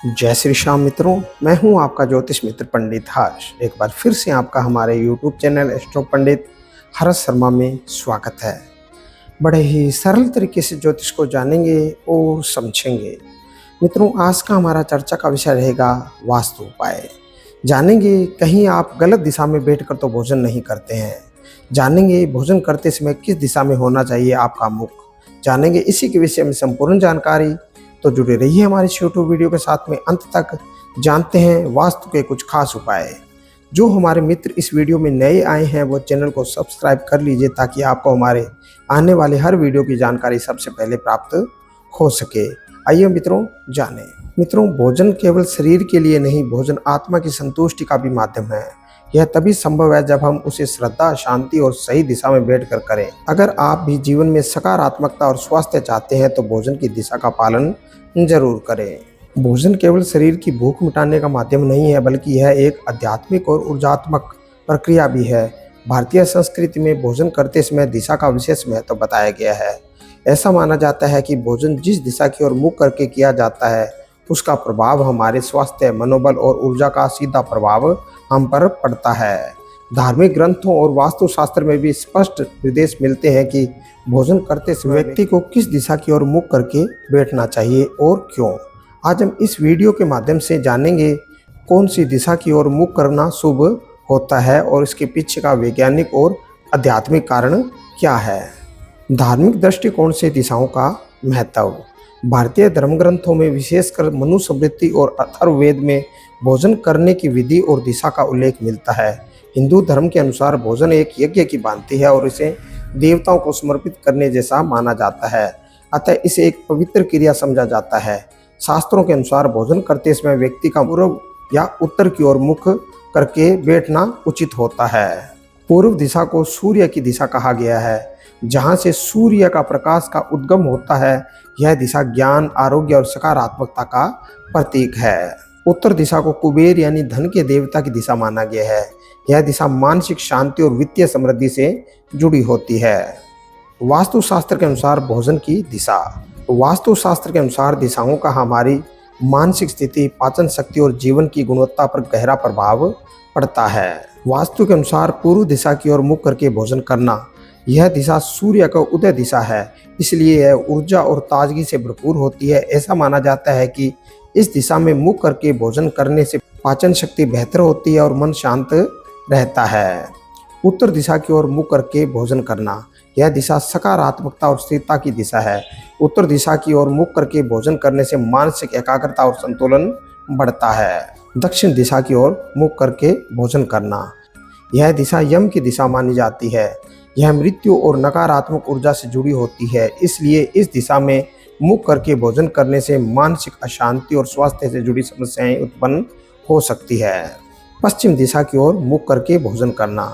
जय श्री श्याम मित्रों, मैं हूं आपका ज्योतिष मित्र पंडित हर्ष। एक बार फिर से आपका हमारे YouTube चैनल एस्ट्रो पंडित हर्ष शर्मा में स्वागत है। बड़े ही सरल तरीके से ज्योतिष को जानेंगे और समझेंगे। मित्रों, आज का हमारा चर्चा का विषय रहेगा वास्तु उपाय। जानेंगे कहीं आप गलत दिशा में बैठकर तो भोजन नहीं करते हैं। जानेंगे भोजन करते समय किस दिशा में होना चाहिए आपका मुख। जानेंगे इसी के विषय में संपूर्ण जानकारी। तो जुड़े रहिए हमारे इस यूट्यूब वीडियो के साथ में अंत तक। जानते हैं वास्तु के कुछ खास उपाय। जो हमारे मित्र इस वीडियो में नए आए हैं वो चैनल को सब्सक्राइब कर लीजिए ताकि आपको हमारे आने वाले हर वीडियो की जानकारी सबसे पहले प्राप्त हो सके। आइए मित्रों जानें। मित्रों, भोजन केवल शरीर के लिए नहीं, भोजन आत्मा की संतुष्टि का भी माध्यम है। यह तभी संभव है जब हम उसे श्रद्धा, शांति और सही दिशा में बैठकर करें। अगर आप भी जीवन में सकारात्मकता और स्वास्थ्य चाहते हैं तो भोजन की दिशा का पालन जरूर करें। भोजन केवल शरीर की भूख मिटाने का माध्यम नहीं है, बल्कि यह एक आध्यात्मिक और ऊर्जात्मक प्रक्रिया भी है। भारतीय संस्कृति में भोजन करते समय दिशा का विशेष महत्व बताया गया है। ऐसा माना जाता है कि भोजन जिस दिशा की ओर मुख करके किया जाता है उसका प्रभाव हमारे स्वास्थ्य, मनोबल और ऊर्जा का सीधा प्रभाव हम पर पड़ता है। धार्मिक ग्रंथों और वास्तुशास्त्र में भी स्पष्ट निर्देश मिलते हैं कि भोजन करते समय व्यक्ति को किस दिशा की ओर मुख करके बैठना चाहिए और क्यों। आज हम इस वीडियो के माध्यम से जानेंगे कौन सी दिशा की ओर मुख करना शुभ होता है और इसके पीछे का वैज्ञानिक और आध्यात्मिक कारण क्या है। धार्मिक दृष्टिकोण से दिशाओं का महत्व। भारतीय धर्म ग्रंथों में विशेषकर मनुस्मृति और अथर्ववेद में भोजन करने की विधि और दिशा का उल्लेख मिलता है। हिंदू धर्म के अनुसार भोजन एक यज्ञ की भांति है और इसे देवताओं को समर्पित करने जैसा माना जाता है, अतः इसे एक पवित्र क्रिया समझा जाता है। शास्त्रों के अनुसार भोजन करते समय व्यक्ति का पूर्व या उत्तर की ओर मुख करके बैठना उचित होता है। पूर्व दिशा को सूर्य की दिशा कहा गया है, जहाँ से सूर्य का प्रकाश का उद्गम होता है। यह दिशा ज्ञान, आरोग्य और सकारात्मकता का प्रतीक है। उत्तर दिशा को कुबेर यानी धन के देवता की दिशा माना गया है। यह दिशा मानसिक शांति और वित्तीय समृद्धि से जुड़ी होती है। वास्तुशास्त्र के अनुसार भोजन की दिशा। वास्तुशास्त्र के अनुसार दिशाओं का हमारी मानसिक स्थिति, पाचन शक्ति और जीवन की गुणवत्ता पर गहरा प्रभाव पड़ता है। वास्तु के अनुसार पूर्व दिशा की ओर मुख करके भोजन करना। यह दिशा सूर्य का उदय दिशा है, इसलिए यह ऊर्जा और ताजगी से भरपूर होती है। ऐसा माना जाता है कि इस दिशा में मुख करके भोजन करने से पाचन शक्ति बेहतर होती है और मन शांत रहता है। उत्तर दिशा की ओर मुख करके भोजन करना। यह दिशा सकारात्मकता और स्थिरता की दिशा है। उत्तर दिशा की ओर मुख करके भोजन करने से मानसिक एकाग्रता और संतुलन बढ़ता है। दक्षिण दिशा की ओर मुख करके भोजन करना। यह दिशा यम की दिशा मानी जाती है। यह मृत्यु और नकारात्मक ऊर्जा से जुड़ी होती है, इसलिए इस दिशा में मुख करके भोजन करने से मानसिक अशांति और स्वास्थ्य से जुड़ी समस्याएं उत्पन्न हो सकती है। पश्चिम दिशा की ओर मुख करके भोजन करना।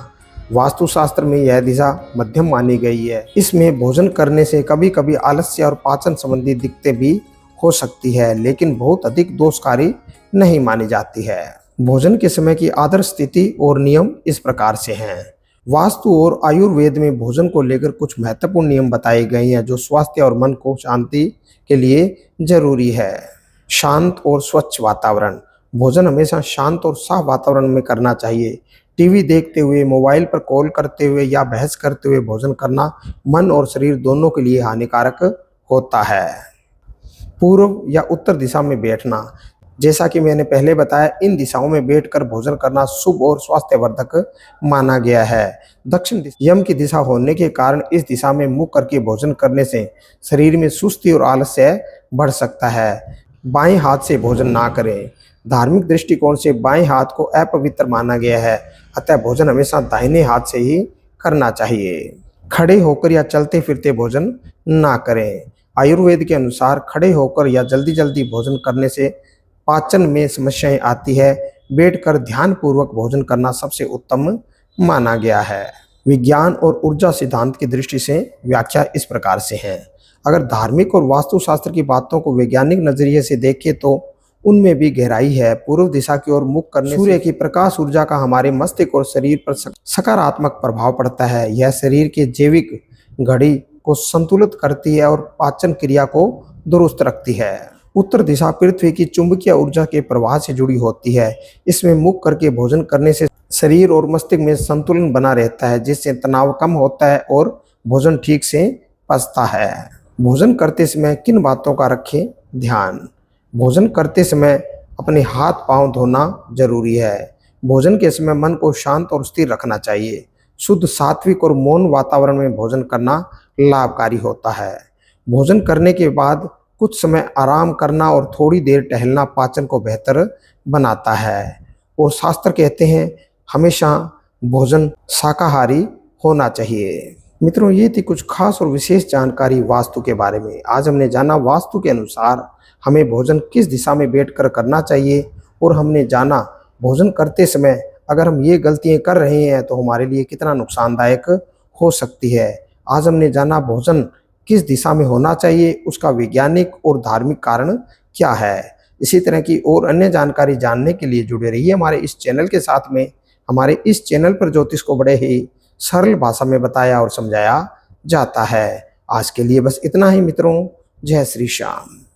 वास्तुशास्त्र में यह दिशा मध्यम मानी गई है। इसमें भोजन करने से कभी कभी आलस्य और पाचन संबंधी दिक्कतें भी हो सकती है, लेकिन बहुत अधिक दोषकारी नहीं मानी जाती है। भोजन के समय की आदर्श स्थिति और नियम इस प्रकार से हैं। वास्तु और आयुर्वेद में भोजन को लेकर कुछ महत्वपूर्ण नियम बताए गए हैं जो स्वास्थ्य और मन को शांति के लिए जरूरी है। शांत और स्वच्छ वातावरण। भोजन हमेशा शांत और साफ वातावरण में करना चाहिए। टीवी देखते हुए, मोबाइल पर कॉल करते हुए या बहस करते हुए भोजन करना मन और शरीर दोनों के लिए हानिकारक होता है। पूर्व या उत्तर दिशा में बैठना। जैसा कि मैंने पहले बताया, इन दिशाओं में बैठकर भोजन करना शुभ और स्वास्थ्यवर्धक माना गया है। दक्षिण दिशा यम की दिशा होने के कारण इस दिशा में मुख करके भोजन करने से शरीर में सुस्ती और आलस्य बढ़ सकता है। बाएं हाथ से भोजन ना करें। धार्मिक दृष्टिकोण से बाएं हाथ को अपवित्र माना गया है, अतः भोजन हमेशा दाहिने हाथ से ही करना चाहिए। खड़े होकर या चलते फिरते भोजन ना करें। आयुर्वेद के अनुसार खड़े होकर या जल्दी जल्दी भोजन करने से पाचन में समस्याएं आती है। बैठकर ध्यानपूर्वक भोजन करना सबसे उत्तम माना गया है। विज्ञान और ऊर्जा सिद्धांत की दृष्टि से व्याख्या इस प्रकार से है। अगर धार्मिक और वास्तुशास्त्र की बातों को वैज्ञानिक नजरिए से देखें तो उनमें भी गहराई है। पूर्व दिशा की ओर मुख करने सूर्य की प्रकाश ऊर्जा का हमारे मस्तिष्क और शरीर पर सकारात्मक प्रभाव पड़ता है। यह शरीर के जैविक घड़ी को संतुलित करती है और पाचन क्रिया को दुरुस्त रखती है। उत्तर दिशा पृथ्वी की चुंबकीय ऊर्जा के प्रवाह से जुड़ी होती है। इसमें मुख करके भोजन करने से शरीर और मस्तिष्क में संतुलन बना रहता है, जिससे तनाव कम होता है और भोजन ठीक से पचता है। भोजन करते समय किन बातों का रखें ध्यान? भोजन करते समय अपने हाथ पांव धोना जरूरी है। भोजन के समय मन को शांत और स्थिर रखना चाहिए। शुद्ध, सात्विक और मौन वातावरण में भोजन करना लाभकारी होता है। भोजन करने के बाद कुछ समय आराम करना और थोड़ी देर टहलना पाचन को बेहतर बनाता है। और शास्त्र कहते हैं हमेशा भोजन शाकाहारी होना चाहिए। मित्रों, ये थी कुछ खास और विशेष जानकारी वास्तु के बारे में। आज हमने जाना वास्तु के अनुसार हमें भोजन किस दिशा में बैठकर करना चाहिए, और हमने जाना भोजन करते समय अगर हम ये गलतियां कर रहे हैं तो हमारे लिए कितना नुकसानदायक हो सकती है। आज हमने जाना भोजन किस दिशा में होना चाहिए, उसका वैज्ञानिक और धार्मिक कारण क्या है। इसी तरह की और अन्य जानकारी जानने के लिए जुड़े रहिए हमारे इस चैनल के साथ में। हमारे इस चैनल पर ज्योतिष को बड़े ही सरल भाषा में बताया और समझाया जाता है। आज के लिए बस इतना ही मित्रों। जय श्री श्याम।